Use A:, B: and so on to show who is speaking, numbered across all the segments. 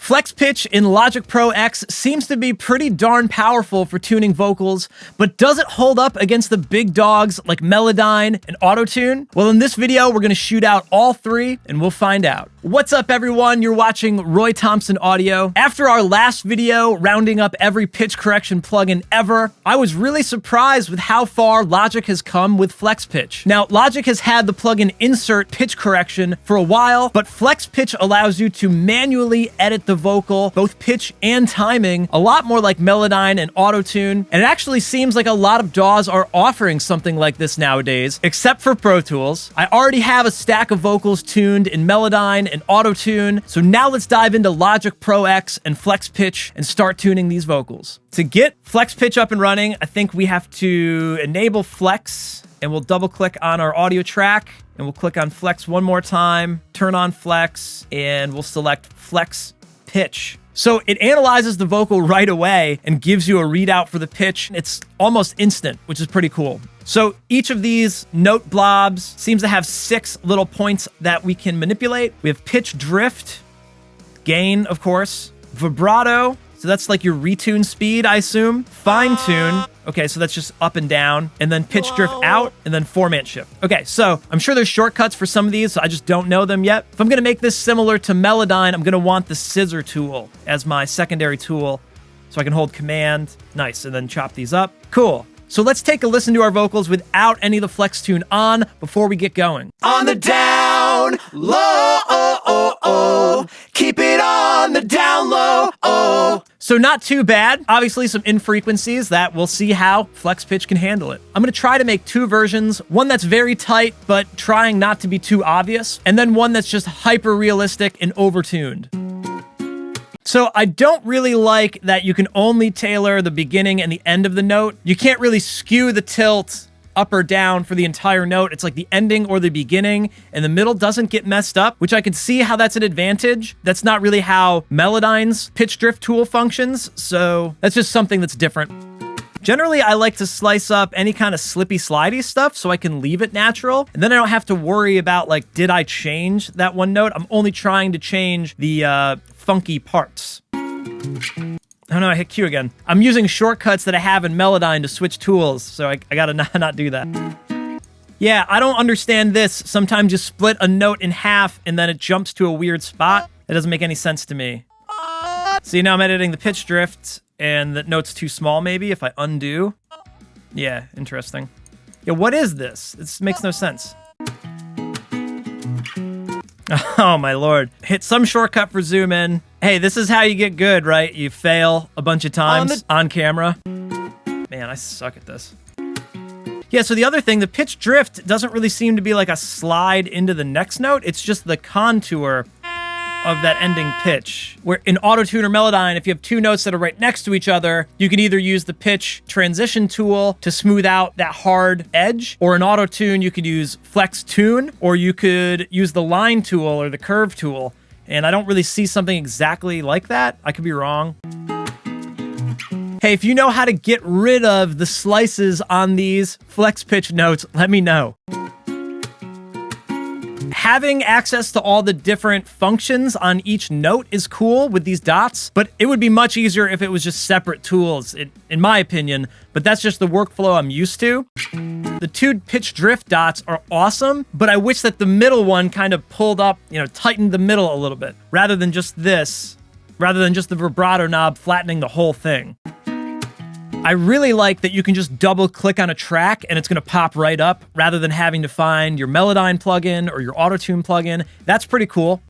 A: Flex pitch in Logic Pro X seems to be pretty darn powerful for tuning vocals, but does it hold up against the big dogs like Melodyne and Auto-Tune? Well, in this video, we're gonna shoot out all three and we'll find out. What's up, everyone? You're watching Roy Thompson Audio. After our last video rounding up every pitch correction plugin ever, I was really surprised with how far Logic has come with Flex Pitch. Now, Logic has had the plugin Insert Pitch Correction for a while, but Flex Pitch allows you to manually edit the vocal, both pitch and timing, a lot more like Melodyne and Auto-Tune. And it actually seems like a lot of DAWs are offering something like this nowadays, except for Pro Tools. I already have a stack of vocals tuned in Melodyne and Auto-Tune, so now let's dive into Logic Pro X and Flex Pitch and start tuning these vocals. To get Flex Pitch up and running, I think we have to enable Flex, and we'll double click on our audio track, and we'll click on Flex one more time, turn on Flex, and we'll select Flex Pitch. So it analyzes the vocal right away and gives you a readout for the pitch. It's almost instant, which is pretty cool. So each of these note blobs seems to have 6 little points that we can manipulate. We have pitch drift, gain, of course, vibrato. So that's like your retune speed, I assume. Fine tune. Okay, so that's just up and down. And then pitch drift out, and then format shift. Okay, so I'm sure there's shortcuts for some of these, so I just don't know them yet. If I'm gonna make this similar to Melodyne, I'm gonna want the scissor tool as my secondary tool, so I can hold command, nice, and then chop these up. Cool. So let's take a listen to our vocals without any of the flex tune on before we get going.
B: On the down low, keep it on the down low.
A: So not too bad. Obviously some infrequencies that we'll see how Flex Pitch can handle it. I'm gonna try to make 2 versions, one that's very tight, but trying not to be too obvious, and then one that's just hyper realistic and overtuned. So I don't really like that you can only tailor the beginning and the end of the note. You can't really skew the tilt up or down for the entire note. It's like the ending or the beginning, and the middle doesn't get messed up, which I can see how that's an advantage. That's not really how Melodyne's pitch drift tool functions, so that's just something that's different. Generally, I like to slice up any kind of slippy slidey stuff so I can leave it natural, and then I don't have to worry about, like, did I change that one note? I'm only trying to change the funky parts. Oh no, I hit Q again. I'm using shortcuts that I have in Melodyne to switch tools, so I gotta not do that. Yeah, I don't understand this. Sometimes you split a note in half and then it jumps to a weird spot. It doesn't make any sense to me. See, now I'm editing the pitch drift, and the note's too small maybe if I undo. Yeah, interesting. Yeah, what is this? This makes no sense. Oh my lord. Hit some shortcut for zoom in. Hey, this is how you get good, right? You fail a bunch of times on camera. Man, I suck at this. Yeah, so the other thing, the pitch drift doesn't really seem to be like a slide into the next note. It's just the contour of that ending pitch. Where in Auto-Tune or Melodyne, if you have 2 notes that are right next to each other, you can either use the pitch transition tool to smooth out that hard edge, or in Auto-Tune, you could use Flex Tune, or you could use the line tool or the curve tool. And I don't really see something exactly like that. I could be wrong. Hey, if you know how to get rid of the slices on these Flex Pitch notes, let me know. Having access to all the different functions on each note is cool with these dots, but it would be much easier if it was just separate tools, in my opinion, but that's just the workflow I'm used to. The 2 pitch drift dots are awesome, but I wish that the middle one kind of pulled up, tightened the middle a little bit, rather than just the vibrato knob flattening the whole thing. I really like that you can just double click on a track and it's gonna pop right up rather than having to find your Melodyne plugin or your Auto-Tune plugin. That's pretty cool.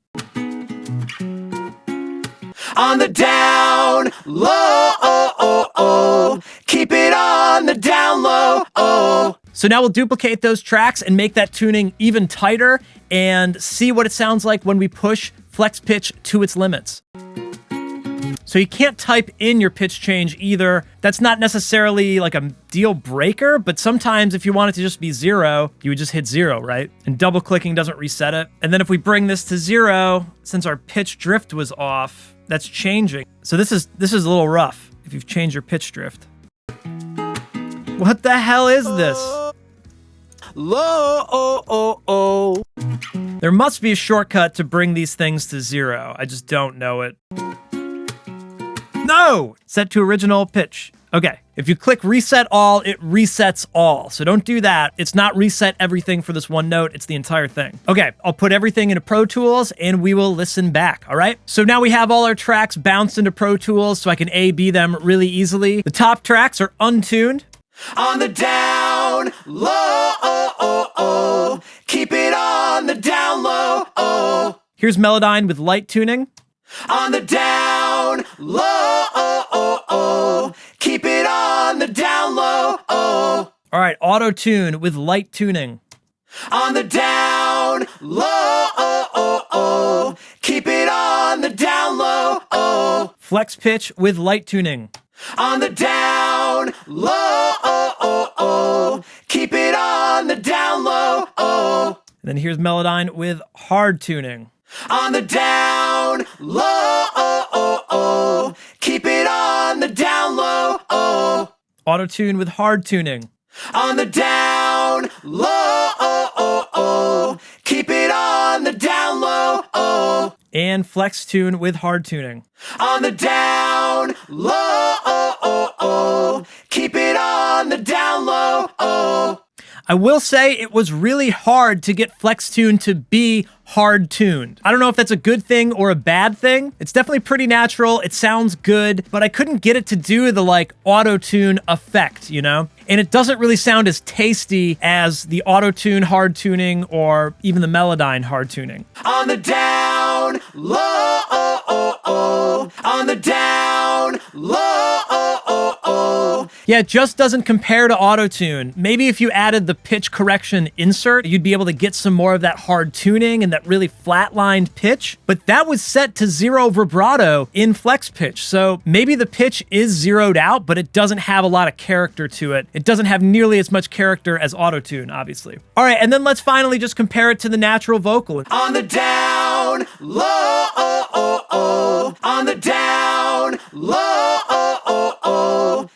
B: On the down low, keep it on the down low.
A: So now we'll duplicate those tracks and make that tuning even tighter and see what it sounds like when we push Flex Pitch to its limits. So you can't type in your pitch change either. That's not necessarily like a deal breaker, but sometimes if you want it to just be 0, you would just hit 0, right? And double clicking doesn't reset it. And then if we bring this to 0, since our pitch drift was off, that's changing. So this is a little rough if you've changed your pitch drift. What the hell is this?
B: Low.
A: There must be a shortcut to bring these things to 0. I just don't know it. No! Set to original pitch. Okay. If you click reset all, it resets all. So don't do that. It's not reset everything for this one note. It's the entire thing. Okay, I'll put everything into Pro Tools and we will listen back, all right? So now we have all our tracks bounced into Pro Tools so I can A/B them really easily. The top tracks are untuned.
B: On the down low, keep it on the down low.
A: Here's Melodyne with light tuning.
B: On the down low, keep it on the down low.
A: All right, auto tune with light tuning.
B: On the down low, keep it on the down low.
A: Flex pitch with light tuning.
B: On the down low, keep it on the down low.
A: And then here's Melodyne with hard tuning.
B: On the down low, keep it on the down low.
A: Auto tune with hard tuning.
B: On the down low, keep it on the down low.
A: And flex tune with hard tuning.
B: On the down low, keep it on the down low.
A: I will say it was really hard to get flex tune to be hard tuned. I don't know if that's a good thing or a bad thing. It's definitely pretty natural. It sounds good, but I couldn't get it to do the like auto tune effect, you know? And it doesn't really sound as tasty as the auto tune hard tuning or even the Melodyne hard tuning.
B: On the down low, on the down low.
A: Yeah, it just doesn't compare to auto-tune. Maybe if you added the pitch correction insert, you'd be able to get some more of that hard tuning and that really flatlined pitch. But that was set to 0 vibrato in flex pitch. So maybe the pitch is zeroed out, but it doesn't have a lot of character to it. It doesn't have nearly as much character as auto-tune, obviously. All right, and then let's finally just compare it to the natural vocal.
B: On the down low, on the down low.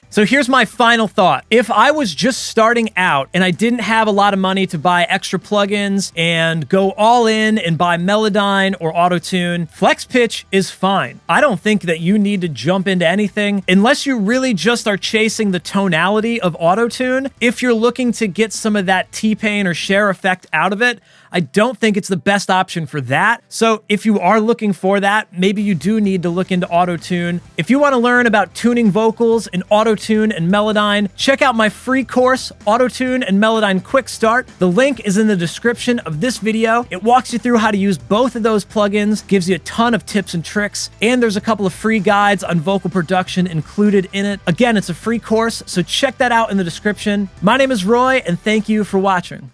A: So here's my final thought. If I was just starting out and I didn't have a lot of money to buy extra plugins and go all in and buy Melodyne or Auto-Tune, Flex Pitch is fine. I don't think that you need to jump into anything unless you really just are chasing the tonality of Auto-Tune. If you're looking to get some of that T-Pain or Cher effect out of it, I don't think it's the best option for that. So if you are looking for that, maybe you do need to look into Auto-Tune. If you want to learn about tuning vocals in Auto-Tune and Melodyne, check out my free course, Auto-Tune and Melodyne Quick Start. The link is in the description of this video. It walks you through how to use both of those plugins, gives you a ton of tips and tricks, and there's a couple of free guides on vocal production included in it. Again, it's a free course, so check that out in the description. My name is Roy, and thank you for watching.